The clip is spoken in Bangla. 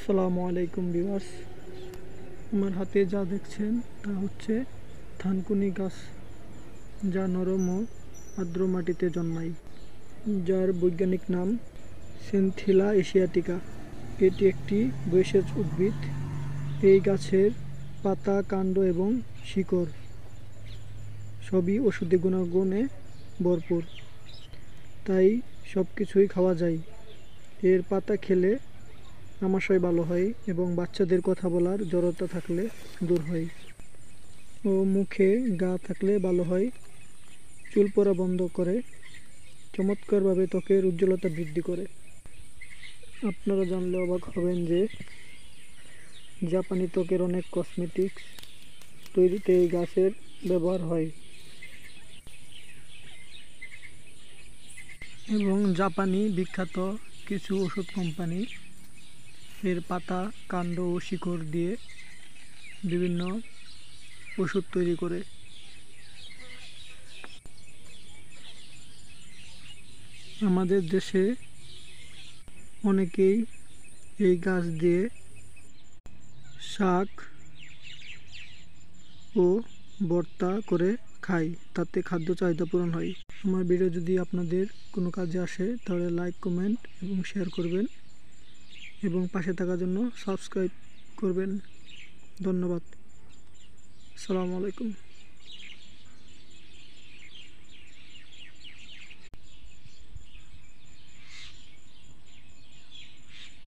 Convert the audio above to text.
আসসালামু আলাইকুম ভিউয়ার্স, আমার হাতে যা দেখছেন তা হচ্ছে থানকুনি গাছ, যা নরম ও আর্দ্র মাটিতে জন্মায়, যার বৈজ্ঞানিক নাম সিনথিলা এশিয়াটিকা। এটি একটি বৈশ্বেজ উদ্ভিদ। এই গাছের পাতা, কাণ্ড এবং শিকড় সবই ঔষধি গুণাগুণে ভরপুর, তাই সব কিছুই খাওয়া যায়। এর পাতা খেলে আমাশয় ভালো হয় এবং বাচ্চাদের কথা বলার জড়তা থাকলে দূর হয় ও মুখে ঘা থাকলে ভালো হয়। চুল পড়া বন্ধ করে, চমৎকারভাবে ত্বকের উজ্জ্বলতা বৃদ্ধি করে। আপনারা জানলে অবাক হবেন যে জাপানি ত্বকের অনেক কসমেটিক্স তৈরিতে এই গাছের ব্যবহার হয় এবং জাপানি বিখ্যাত কিছু ওষুধ কোম্পানি এর পাতা, কাণ্ড ও শিকড় দিয়ে বিভিন্ন ওষুধ তৈরি করে। আমাদের দেশে অনেকেই এই গাছ দিয়ে শাক ও ভর্তা করে খায়, তাতে খাদ্য চাহিদা পূরণ হয়। আমার ভিডিও যদি আপনাদের কোনো কাজে আসে তাহলে লাইক, কমেন্ট এবং শেয়ার করবেন এবং পাশে থাকার জন্য সাবস্ক্রাইব করবেন। ধন্যবাদ। আসসালামু আলাইকুম।